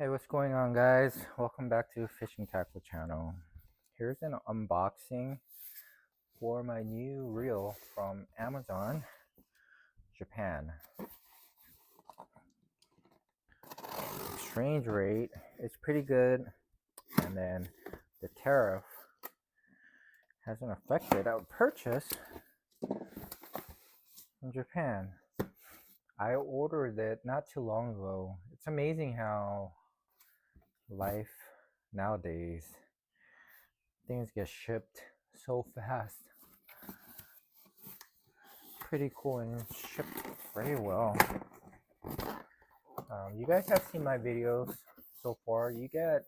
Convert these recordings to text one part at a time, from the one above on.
Hey, what's going on, guys? Welcome back to Fishing Tackle channel. Here's an unboxing for my new reel from Amazon Japan. Exchange rate is pretty good, and then the tariff hasn't affected our purchase from Japan. I ordered it not too long ago. It's amazing how life nowadays, things get shipped so fast. Pretty cool, and it's shipped very well. You guys have seen my videos so far. You get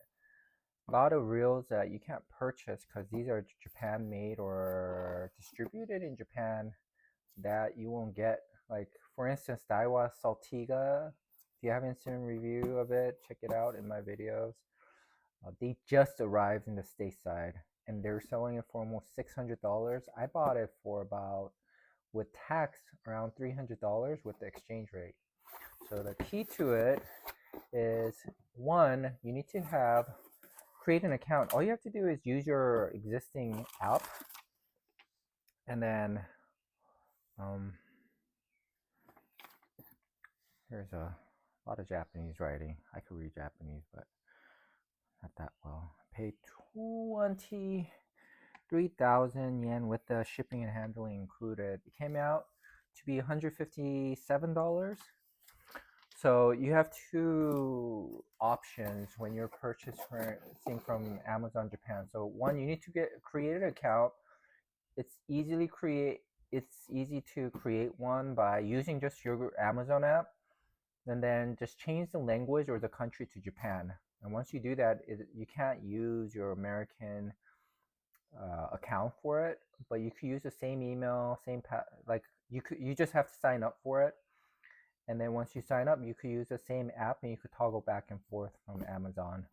a lot of reels that you can't purchase because these are Japan made or distributed in Japan that you won't get. Like, for instance, Daiwa Saltiga. If you haven't seen a review of it, check it out in my videos. They just arrived in the stateside and they're selling it for almost $600. I bought it for about, with tax, around $300 with the exchange rate. So the key to it is, one, you need to create an account. All you have to do is use your existing app, and then here's a lot of Japanese writing. I could read Japanese, but not that well. I paid 23,000 yen with the shipping and handling included. It came out to be $157. So you have two options when you're purchasing from Amazon Japan. So one, you need to create an account. It's easy to create one by using just your Amazon app, and then just change the language or the country to Japan. And once you do that, you can't use your American account for it, but you could use the same email, like you just have to sign up for it. And then once you sign up, you could use the same app and you could toggle back and forth from Amazon.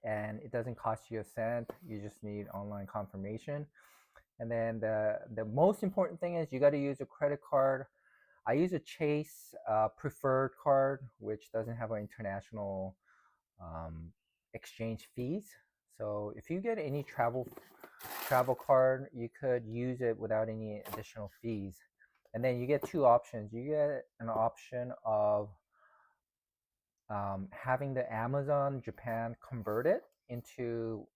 And it doesn't cost you a cent. You just need online confirmation. And then the most important thing is you got to use a credit card. I use a Chase preferred card, which doesn't have an international exchange fees. So if you get any travel card, you could use it without any additional fees. And then you get two options. You get an option of having the Amazon Japan convert it into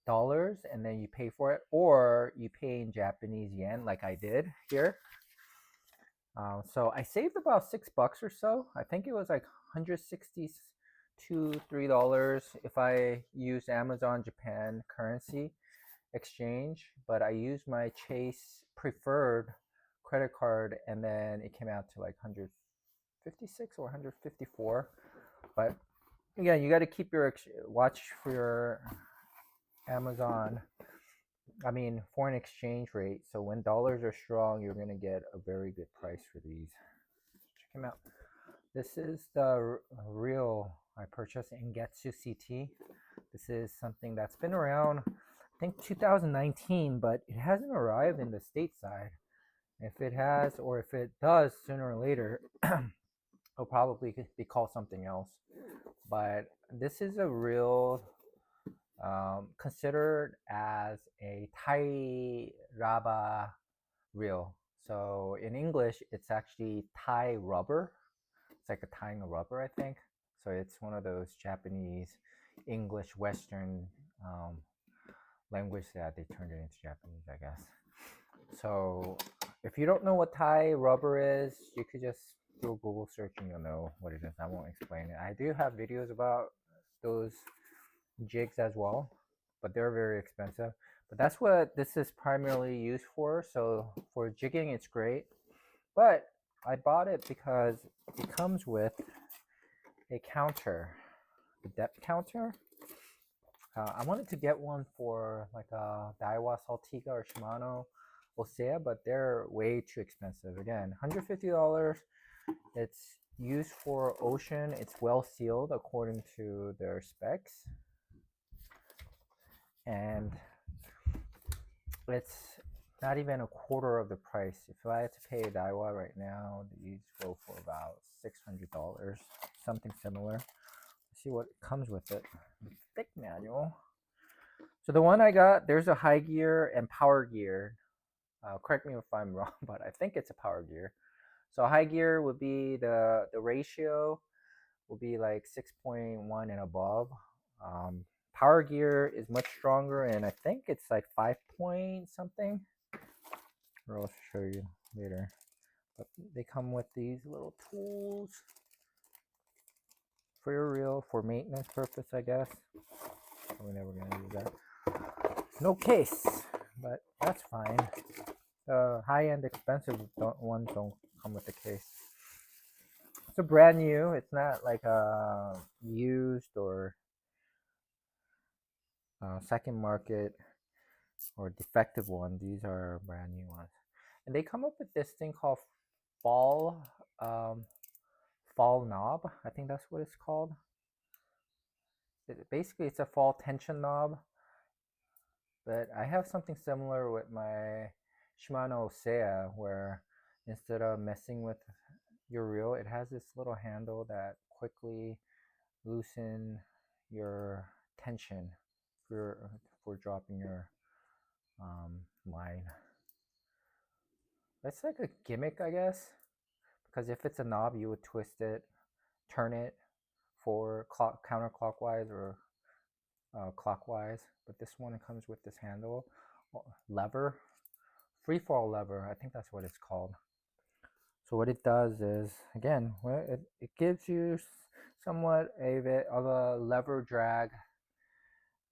dollars and then you pay for it, or you pay in Japanese yen like I did here. So I saved about $6 or so. I think it was like 162 $3 if I use Amazon Japan currency exchange, but I used my Chase preferred credit card and then it came out to like 156 or 154. But again, you got to keep your watch for your foreign exchange rate. So when dollars are strong, you're going to get a very good price for these. Check them out. This is the reel I purchased in Getsu CT. This is something that's been around, I think 2019, but it hasn't arrived in the stateside. If it has, or if it does sooner or later, it'll probably be called something else. But this is a reel considered as a Thai raba reel. So in English, it's actually Thai rubber. It's like a tying a rubber, I think. So it's one of those Japanese, English, Western language that they turned it into Japanese, I guess. So if you don't know what Thai rubber is, you could just do a Google search and you'll know what it is. I won't explain it. I do have videos about those jigs as well, but they're very expensive. But that's what this is primarily used for. So for jigging, it's great. But I bought it because it comes with a counter, a depth counter. I wanted to get one for like a Daiwa Saltiga or Shimano Osea, but they're way too expensive. Again, $150. It's used for ocean. It's well sealed according to their specs. And it's not even a quarter of the price. If I had to pay Daiwa right now, these go for about $600, something similar. see what comes with it. Thick manual. So the one I got, there's a high gear and power gear. Correct me if I'm wrong, but I think it's a power gear. So high gear would be the ratio will be like 6.1 and above. Power gear is much stronger, and I think it's like 5 point something. Or I'll show you later. But they come with these little tools for your reel for maintenance purpose, I guess. We're never gonna use that. No case, but that's fine. The high-end expensive ones don't come with the case. It's a brand new. It's not like a used or second market or defective one. These are brand new ones, and they come up with this thing called fall fall knob. I think that's what it's called. Basically, it's a fall tension knob. But I have something similar with my Shimano Osea, where instead of messing with your reel, it has this little handle that quickly loosen your tension for dropping your line. It's like a gimmick, I guess, because if it's a knob, you would twist it, turn it for counterclockwise or clockwise. But this one, it comes with this handle, lever, free fall lever. I think that's what it's called. So what it does is, again, it gives you somewhat a bit of a lever drag.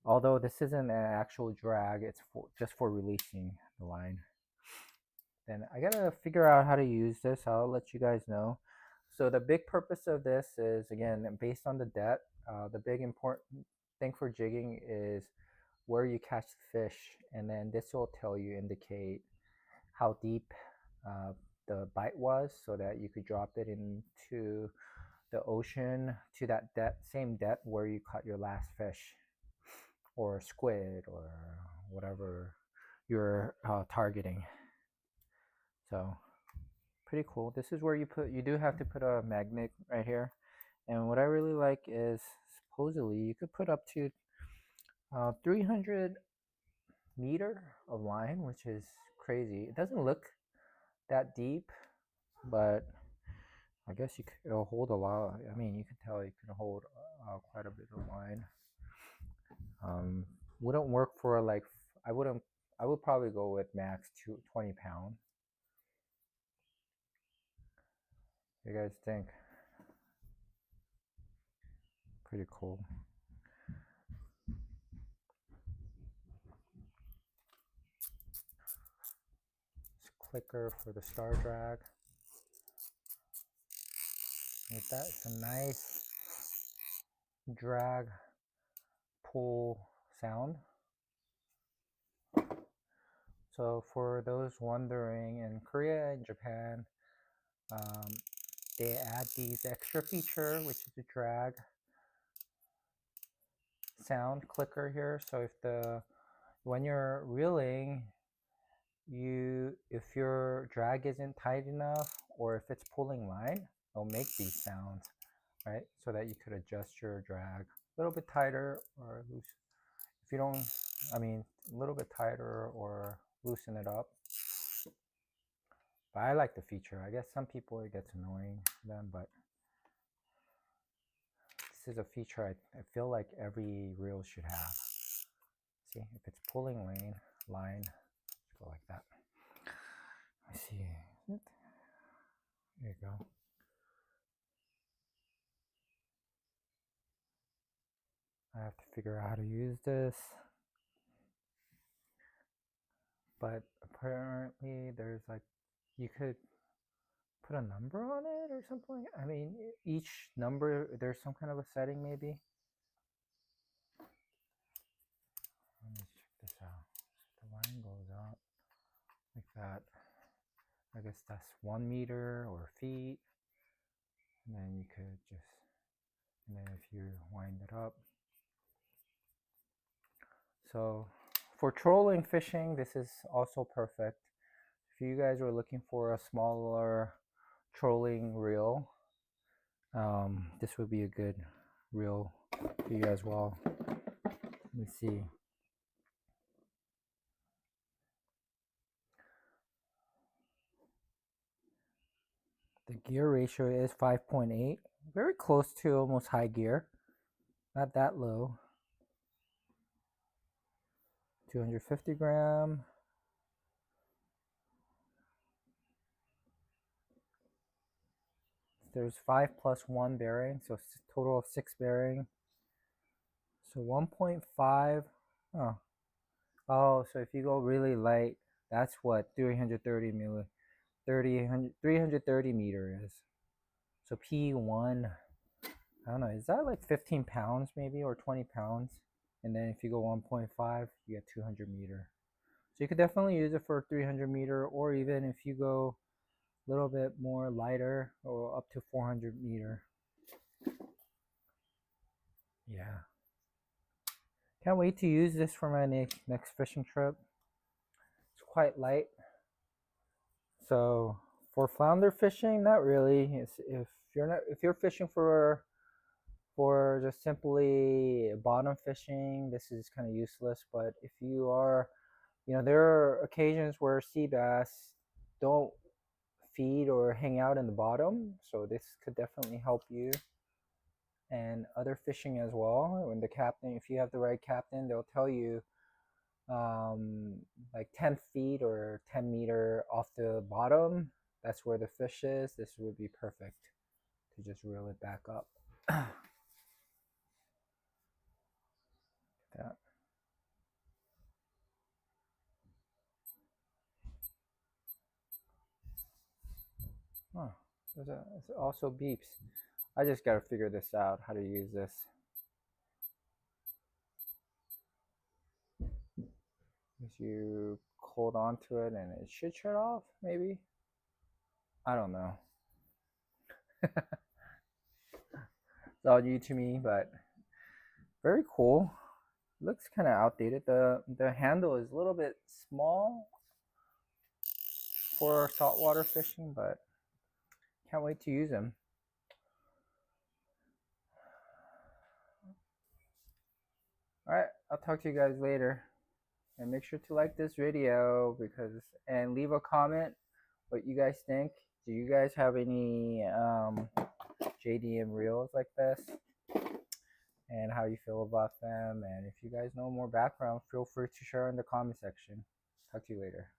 Although this isn't an actual drag, it's just for releasing the line. Then I gotta figure out how to use this. I'll let you guys know. So the big purpose of this is, again, based on the depth. The big important thing for jigging is where you catch the fish, and then this will indicate how deep the bite was, so that you could drop it into the ocean to that same depth where you caught your last fish or squid or whatever you're targeting. So pretty cool. This is where you do have to put a magnet right here, and what I really like is supposedly you could put up to 300 meter of line, which is crazy. It doesn't look that deep, but I guess it'll hold a lot. I mean, you can tell you can hold quite a bit of line. Wouldn't work for like I would probably go with max 20 pound. What do you guys think? Pretty cool. Clicker for the star drag. With that, it's a nice drag pull sound. So for those wondering, in Korea and Japan, they add these extra feature, which is a drag sound clicker here. So when you're reeling, if your drag isn't tight enough, or if it's pulling line, it'll make these sounds, right? So that you could adjust your drag a little bit tighter or loose. If you don't, I mean, a little bit tighter or loosen it up. But I like the feature. I guess some people it gets annoying to them, but this is a feature I feel like every reel should have. See, if it's pulling line, let's go like that. I see. There you go. I have to figure out how to use this. But apparently there's like, you could put a number on it or something. I mean, each number, there's some kind of a setting maybe. Let me check this out. The line goes out like that. I guess that's 1 meter or feet. And then you could and then if you wind it up. So for trolling fishing, this is also perfect. If you guys are looking for a smaller trolling reel, this would be a good reel for you as well. Let me see. The gear ratio is 5.8, very close to almost high gear, not that low. 250 gram. There's 5+1 bearing, so total of 6 bearing. So 1.5. Oh, so if you go really light, that's what 330 meter is. So P1, I don't know, is that like 15 pounds maybe, or 20 pounds? And then if you go 1.5, you get 200 meter. So you could definitely use it for 300 meter, or even if you go a little bit more lighter, or up to 400 meter. Yeah. Can't wait to use this for my next fishing trip. It's quite light. So for flounder fishing, not really. If you're fishing for just simply bottom fishing, this is kind of useless. But if you are, there are occasions where sea bass don't feed or hang out in the bottom, so this could definitely help you. And other fishing as well. When the captain, if you have the right captain, they'll tell you like 10 feet or 10 meter off the bottom, that's where the fish is. This would be perfect to just reel it back up. That. Oh, it also beeps. I just gotta figure this out, how to use this. If you hold on to it and it should shut off, maybe. I don't know. It's all new to me, but very cool. Looks kind of outdated. The handle is a little bit small for saltwater fishing, but can't wait to use them. Alright, I'll talk to you guys later. And make sure to like this video and leave a comment what you guys think. Do you guys have any JDM reels like this? And how you feel about them? And if you guys know more background, feel free to share in the comment section. Talk to you later.